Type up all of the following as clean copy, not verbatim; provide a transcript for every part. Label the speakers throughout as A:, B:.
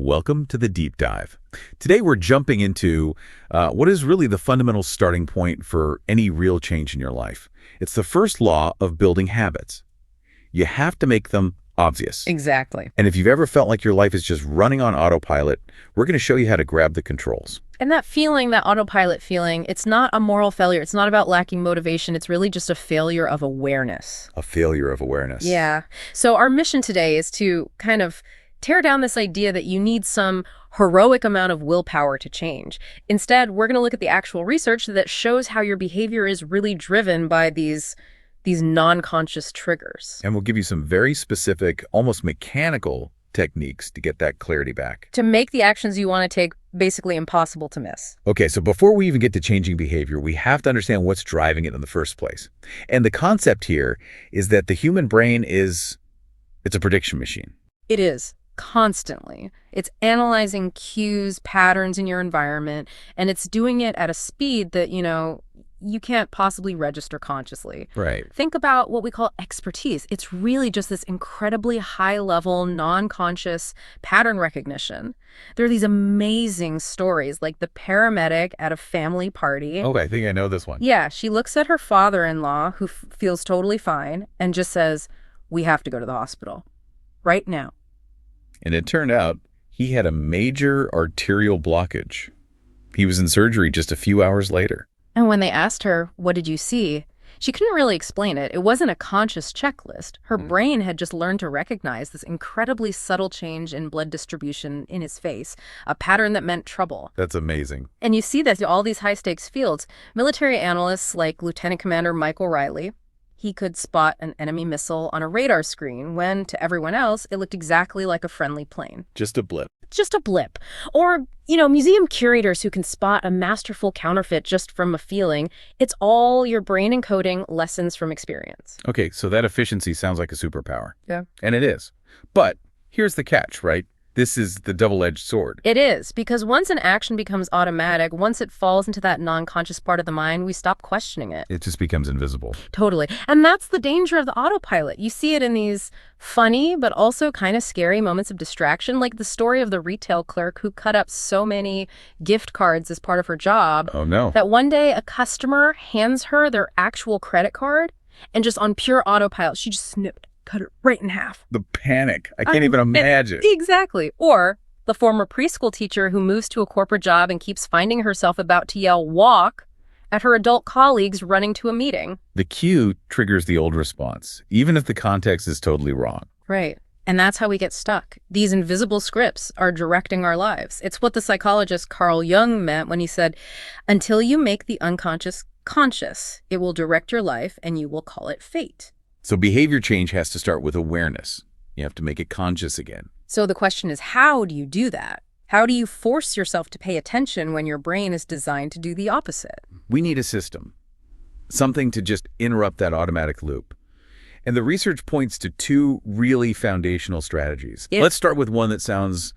A: Welcome to the deep dive. Today we're jumping into what is really the fundamental starting point for any real change in your life. It's the first law of building habits. You have to make them obvious.
B: Exactly.
A: And if you've ever felt like your life is just running on autopilot, we're going to show you how to grab the controls.
B: And that feeling, that autopilot feeling, it's not a moral failure. It's not about lacking motivation. It's really just a failure of awareness.
A: A failure of awareness.
B: Yeah. So our mission today is to kind of tear down this idea that you need some heroic amount of willpower to change. Instead, we're going to look at the actual research that shows how your behavior is really driven by these non-conscious triggers.
A: And we'll give you some very specific, almost mechanical techniques to get that clarity back.
B: To make the actions you want to take basically impossible to miss.
A: Okay, so before we even get to changing behavior, we have to understand what's driving it in the first place. And the concept here is that the human brain it's a prediction machine.
B: It is. Constantly. It's analyzing cues, patterns in your environment, and it's doing it at a speed that, you can't possibly register consciously.
A: Right.
B: Think about what we call expertise. It's really just this incredibly high-level, non-conscious pattern recognition. There are these amazing stories, like the paramedic at a family party.
A: Oh, I think I know this one.
B: Yeah, she looks at her father-in-law, who feels totally fine, and just says, "We have to go to the hospital. Right now."
A: And it turned out he had a major arterial blockage. He was in surgery just a few hours later.
B: And when they asked her, "What did you see?" she couldn't really explain it. It wasn't a conscious checklist. Her brain had just learned to recognize this incredibly subtle change in blood distribution in his face, a pattern that meant trouble.
A: That's amazing.
B: And you see this in all these high-stakes fields. Military analysts like Lieutenant Commander Michael Riley, he could spot an enemy missile on a radar screen when, to everyone else, it looked exactly like a friendly plane.
A: Just a blip.
B: Just a blip. Or, museum curators who can spot a masterful counterfeit just from a feeling. It's all your brain encoding lessons from experience.
A: Okay, so that efficiency sounds like a superpower.
B: Yeah.
A: And it is. But here's the catch, right? This is the double-edged sword.
B: It is, because once an action becomes automatic, once it falls into that non-conscious part of the mind, we stop questioning it.
A: It just becomes invisible.
B: Totally. And that's the danger of the autopilot. You see it in these funny, but also kind of scary moments of distraction, like the story of the retail clerk who cut up so many gift cards as part of her job.
A: Oh, no.
B: That one day a customer hands her their actual credit card, and just on pure autopilot, she just snipped. Cut it right in half.
A: The panic. I can't even imagine.
B: Exactly. Or the former preschool teacher who moves to a corporate job and keeps finding herself about to yell "walk" at her adult colleagues running to a meeting.
A: The cue triggers the old response, even if the context is totally wrong.
B: Right. And that's how we get stuck. These invisible scripts are directing our lives. It's what the psychologist Carl Jung meant when he said, "Until you make the unconscious conscious, it will direct your life and you will call it fate."
A: So behavior change has to start with awareness. You have to make it conscious again.
B: So the question is, how do you do that? How do you force yourself to pay attention when your brain is designed to do the opposite?
A: We need a system, something to just interrupt that automatic loop. And the research points to two really foundational strategies.
B: Yeah.
A: Let's start with one that sounds,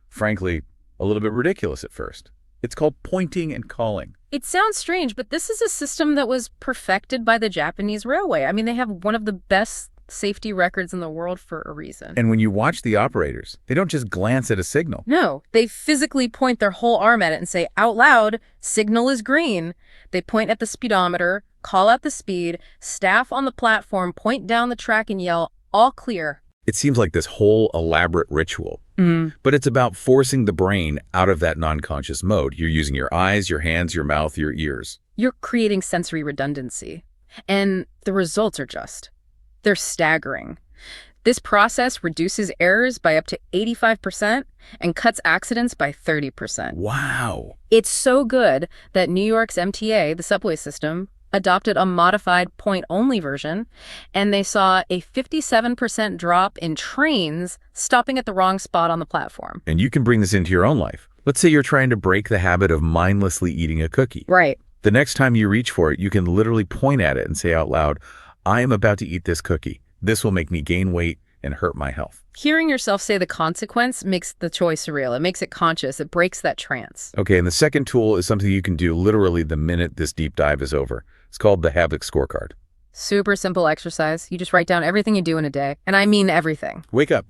A: frankly, a little bit ridiculous at first. It's called pointing and calling.
B: It sounds strange, but this is a system that was perfected by the Japanese railway. I mean, they have one of the best safety records in the world for a reason.
A: And when you watch the operators, they don't just glance at a signal.
B: No, they physically point their whole arm at it and say, out loud, "Signal is green." They point at the speedometer, call out the speed, staff on the platform point down the track and yell, "All clear."
A: It seems like this whole elaborate ritual, but it's about forcing the brain out of that non-conscious mode. You're using your eyes, your hands, your mouth, your ears.
B: You're creating sensory redundancy. And the results are they're staggering. This process reduces errors by up to 85% and cuts accidents by 30%.
A: Wow.
B: It's so good that New York's MTA, the subway system, adopted a modified point-only version, and they saw a 57% drop in trains stopping at the wrong spot on the platform.
A: And you can bring this into your own life. Let's say you're trying to break the habit of mindlessly eating a cookie.
B: Right.
A: The next time you reach for it, you can literally point at it and say out loud, "I am about to eat this cookie. This will make me gain weight and hurt my health."
B: Hearing yourself say the consequence makes the choice real. It makes it conscious. It breaks that trance.
A: Okay, and the second tool is something you can do literally the minute this deep dive is over. It's called the habit scorecard.
B: Super simple exercise. You just write down everything you do in a day. And I mean everything.
A: Wake up.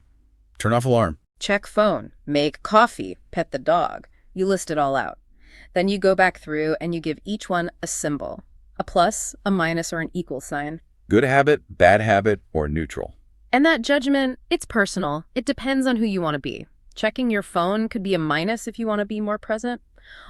A: Turn off alarm.
B: check phone, make coffee, pet the dog. You list it all out. Then you go back through and you give each one a symbol, a plus, a minus, or an equal sign.
A: Good habit, bad habit, or neutral.
B: And that judgment, it's personal. It depends on who you want to be. Checking your phone could be a minus if you want to be more present,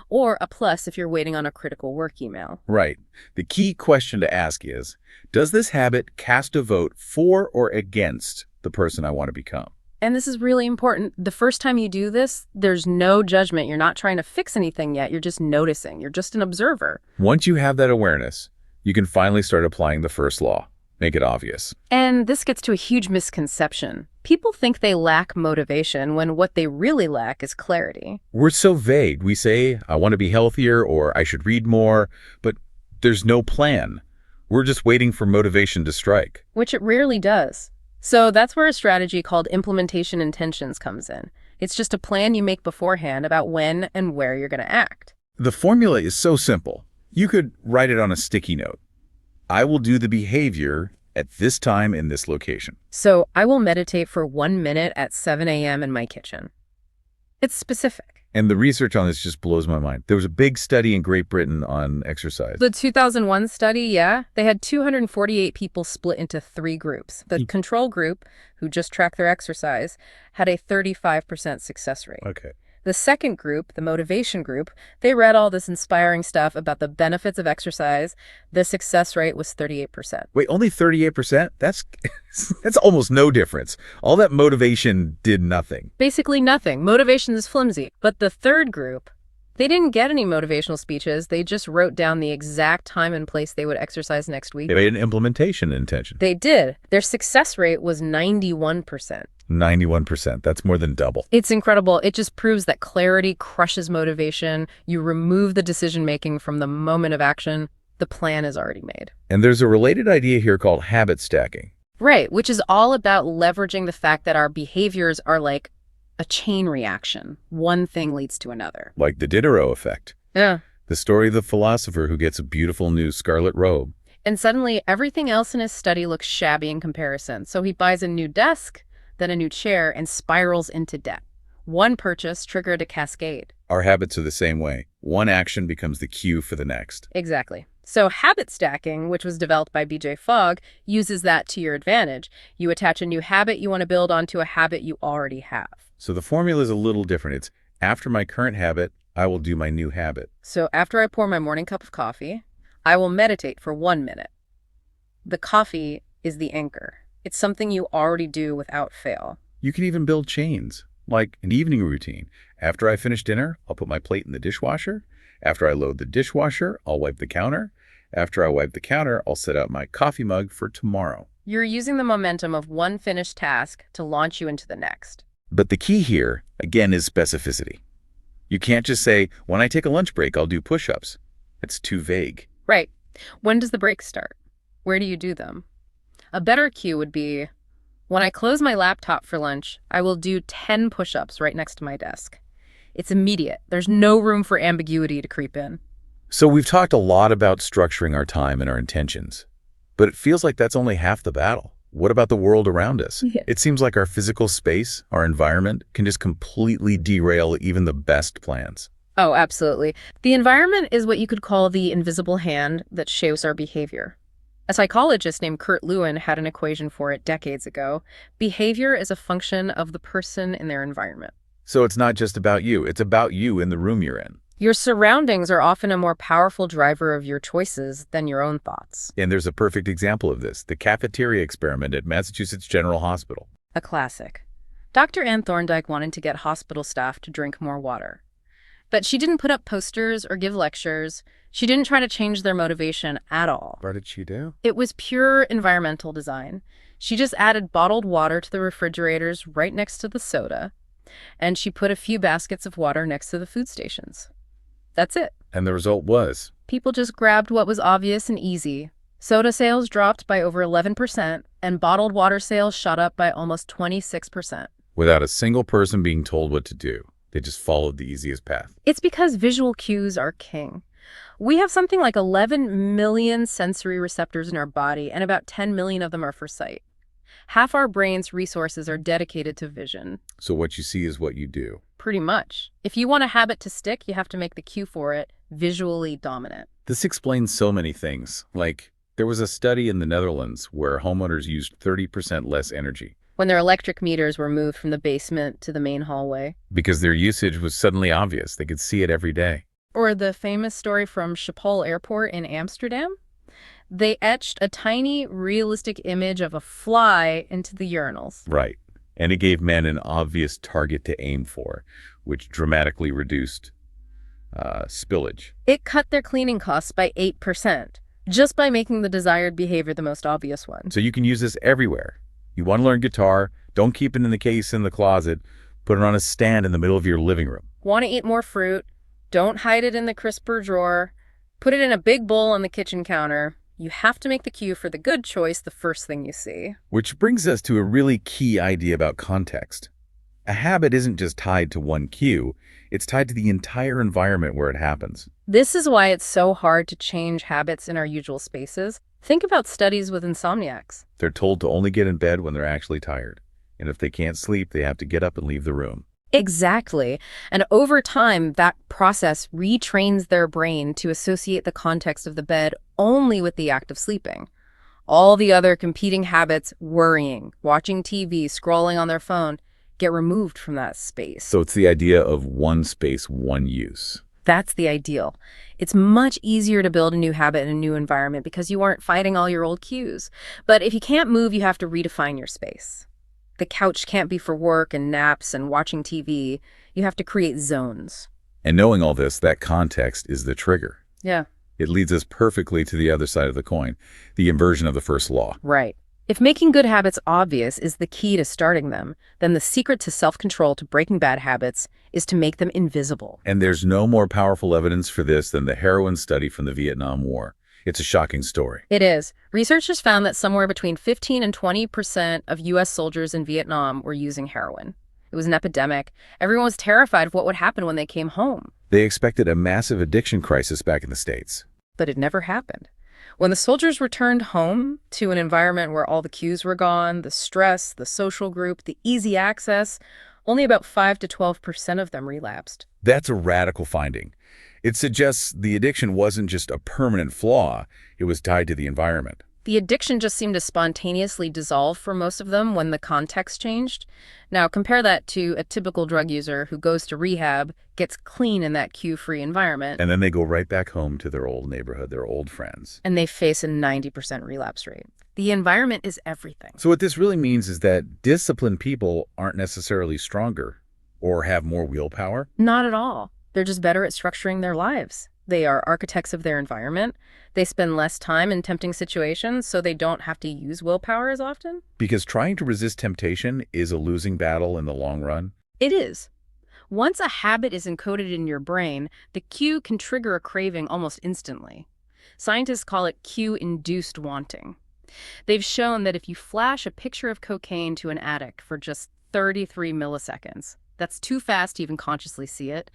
B: or a plus if you're waiting on a critical work email.
A: Right. The key question to ask is, does this habit cast a vote for or against the person I want to become?
B: And this is really important. The first time you do this, there's no judgment. You're not trying to fix anything yet. You're just noticing. You're just an observer.
A: Once you have that awareness, you can finally start applying the first law. Make it obvious.
B: And this gets to a huge misconception. People think they lack motivation when what they really lack is clarity.
A: We're so vague. We say, I want to be healthier or I should read more, but there's no plan. We're just waiting for motivation to strike.
B: Which it rarely does. So that's where a strategy called implementation intentions comes in. It's just a plan you make beforehand about when and where you're going to act.
A: The formula is so simple. You could write it on a sticky note. I will do the behavior at this time in this location.
B: So I will meditate for 1 minute at 7 a.m. in my kitchen. It's specific.
A: And the research on this just blows my mind. There was a big study in Great Britain on exercise.
B: The 2001 study, yeah, they had 248 people split into 3 groups. The control group, who just tracked their exercise, had a 35% success rate.
A: Okay.
B: The second group, the motivation group, they read all this inspiring stuff about the benefits of exercise. The success rate was 38%.
A: Wait, only 38%? That's almost no difference. All that motivation did nothing.
B: Basically nothing. Motivation is flimsy. But the third group, they didn't get any motivational speeches. They just wrote down the exact time and place they would exercise next week.
A: They made an implementation intention.
B: They did. Their success rate was 91%.
A: 91%. That's more than double.
B: It's incredible. It just proves that clarity crushes motivation. You remove the decision-making from the moment of action. The plan is already made.
A: And there's a related idea here called habit stacking.
B: Right, which is all about leveraging the fact that our behaviors are like a chain reaction. One thing leads to another.
A: Like the Diderot effect.
B: Yeah.
A: The story of the philosopher who gets a beautiful new scarlet robe.
B: And suddenly everything else in his study looks shabby in comparison. So he buys a new desk, then a new chair, and spirals into debt. One purchase triggered a cascade.
A: Our habits are the same way. One action becomes the cue for the next.
B: Exactly. So habit stacking, which was developed by B.J. Fogg, uses that to your advantage. You attach a new habit you want to build onto a habit you already have.
A: So the formula is a little different. It's after my current habit, I will do my new habit.
B: So after I pour my morning cup of coffee, I will meditate for 1 minute. The coffee is the anchor. It's something you already do without fail.
A: You can even build chains, like an evening routine. After I finish dinner, I'll put my plate in the dishwasher. After I load the dishwasher, I'll wipe the counter. After I wipe the counter, I'll set out my coffee mug for tomorrow.
B: You're using the momentum of one finished task to launch you into the next.
A: But the key here, again, is specificity. You can't just say, when I take a lunch break, I'll do push-ups. It's too vague.
B: Right. When does the break start? Where do you do them? A better cue would be, when I close my laptop for lunch, I will do 10 push-ups right next to my desk. It's immediate. There's no room for ambiguity to creep in.
A: So we've talked a lot about structuring our time and our intentions, but it feels like that's only half the battle. What about the world around us?
B: Yeah.
A: It seems like our physical space, our environment, can just completely derail even the best plans.
B: Oh, absolutely. The environment is what you could call the invisible hand that shapes our behavior. A psychologist named Kurt Lewin had an equation for it decades ago. Behavior is a function of the person in their environment.
A: So it's not just about you. It's about you in the room you're in.
B: Your surroundings are often a more powerful driver of your choices than your own thoughts.
A: And there's a perfect example of this, the cafeteria experiment at Massachusetts General Hospital.
B: A classic. Dr. Ann Thorndike wanted to get hospital staff to drink more water. But she didn't put up posters or give lectures. She didn't try to change their motivation at all.
A: What did she do?
B: It was pure environmental design. She just added bottled water to the refrigerators right next to the soda, and she put a few baskets of water next to the food stations. That's it.
A: And the result was?
B: People just grabbed what was obvious and easy. Soda sales dropped by over 11%, and bottled water sales shot up by almost 26%.
A: Without a single person being told what to do. They just followed the easiest path.
B: It's because visual cues are king. We have something like 11 million sensory receptors in our body, and about 10 million of them are for sight. Half our brain's resources are dedicated to vision.
A: So what you see is what you do.
B: Pretty much. If you want a habit to stick, you have to make the cue for it visually dominant.
A: This explains so many things. Like, there was a study in the Netherlands where homeowners used 30% less energy
B: When their electric meters were moved from the basement to the main hallway.
A: because their usage was suddenly obvious. They could see it every day.
B: Or the famous story from Schiphol Airport in Amsterdam. They etched a tiny, realistic image of a fly into the urinals.
A: Right. And it gave men an obvious target to aim for, which dramatically reduced spillage.
B: It cut their cleaning costs by 8%, just by making the desired behavior the most obvious one.
A: So you can use this everywhere. You want to learn guitar, don't keep it in the case in the closet. Put it on a stand in the middle of your living room.
B: Want to eat more fruit? Don't hide it in the crisper drawer. Put it in a big bowl on the kitchen counter. You have to make the cue for the good choice the first thing you see.
A: Which brings us to a really key idea about context. A habit isn't just tied to one cue, it's tied to the entire environment where it happens.
B: This is why it's so hard to change habits in our usual spaces. Think about studies with insomniacs.
A: They're told to only get in bed when they're actually tired. And if they can't sleep, they have to get up and leave the room.
B: Exactly. And over time, that process retrains their brain to associate the context of the bed only with the act of sleeping. All the other competing habits, worrying, watching TV, scrolling on their phone, get removed from that space.
A: So it's the idea of one space, one use.
B: That's the ideal. It's much easier to build a new habit in a new environment because you aren't fighting all your old cues. But if you can't move, you have to redefine your space. The couch can't be for work and naps and watching TV. You have to create zones.
A: And knowing all this, that context is the trigger.
B: Yeah.
A: It leads us perfectly to the other side of the coin, the inversion of the first law.
B: Right. If making good habits obvious is the key to starting them, then the secret to self-control to breaking bad habits is to make them invisible.
A: And there's no more powerful evidence for this than the heroin study from the Vietnam War. It's a shocking story.
B: It is. Researchers found that somewhere between 15 and 20% of U.S. soldiers in Vietnam were using heroin. It was an epidemic. Everyone was terrified of what would happen when they came home.
A: They expected a massive addiction crisis back in the States.
B: But it never happened. When the soldiers returned home to an environment where all the cues were gone, the stress, the social group, the easy access, only about 5 to 12% of them relapsed.
A: That's a radical finding. It suggests the addiction wasn't just a permanent flaw, it was tied to the environment.
B: The addiction just seemed to spontaneously dissolve for most of them when the context changed. Now, compare that to a typical drug user who goes to rehab, gets clean in that cue-free environment,
A: And then they go right back home to their old neighborhood, their old friends.
B: and they face a 90% relapse rate. The environment is everything.
A: So what this really means is that disciplined people aren't necessarily stronger or have more willpower.
B: Not at all. They're just better at structuring their lives. They are architects of their environment. They spend less time in tempting situations, so they don't have to use willpower as often.
A: Because trying to resist temptation is a losing battle in the long run.
B: It is. Once a habit is encoded in your brain, the cue can trigger a craving almost instantly. Scientists call it cue-induced wanting. They've shown that if you flash a picture of cocaine to an addict for just 33 milliseconds, that's too fast to even consciously see it,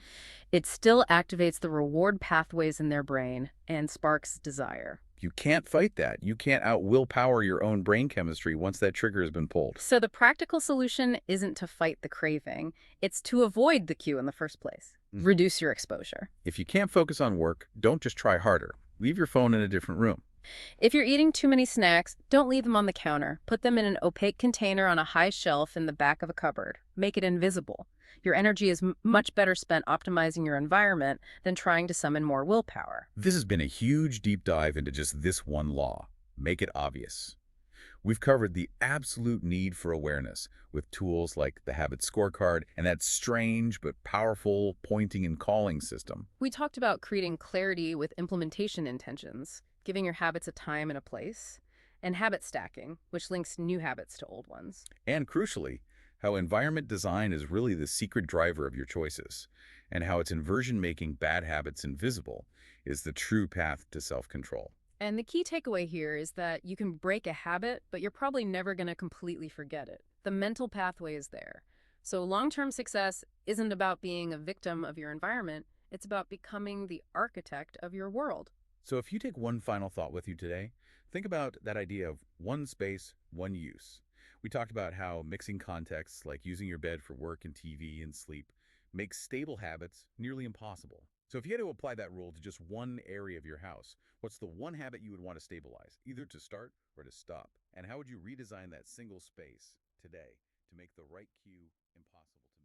B: it still activates the reward pathways in their brain and sparks desire.
A: You can't fight that. You can't out-willpower your own brain chemistry once that trigger has been pulled.
B: So the practical solution isn't to fight the craving, it's to avoid the cue in the first place. Reduce your exposure.
A: If you can't focus on work, don't just try harder. Leave your phone in a different room.
B: If you're eating too many snacks, don't leave them on the counter. Put them in an opaque container on a high shelf in the back of a cupboard. Make it invisible. Your energy is much better spent optimizing your environment than trying to summon more willpower.
A: This has been a huge deep dive into just this one law. Make it obvious. We've covered the absolute need for awareness with tools like the habit scorecard and that strange but powerful pointing and calling system.
B: We talked about creating clarity with implementation intentions, giving your habits a time and a place, and habit stacking, which links new habits to old ones.
A: And crucially, how environment design is really the secret driver of your choices, and how its inversion making bad habits invisible is the true path to self-control.
B: And the key takeaway here is that you can break a habit, but you're probably never going to completely forget it. The mental pathway is there. So long-term success isn't about being a victim of your environment, it's about becoming the architect of your world.
A: So if you take one final thought with you today, think about that idea of one space, one use. We talked about how mixing contexts, like using your bed for work and TV and sleep, makes stable habits nearly impossible. So if you had to apply that rule to just one area of your house, what's the one habit you would want to stabilize, either to start or to stop? And how would you redesign that single space today to make the right cue impossible to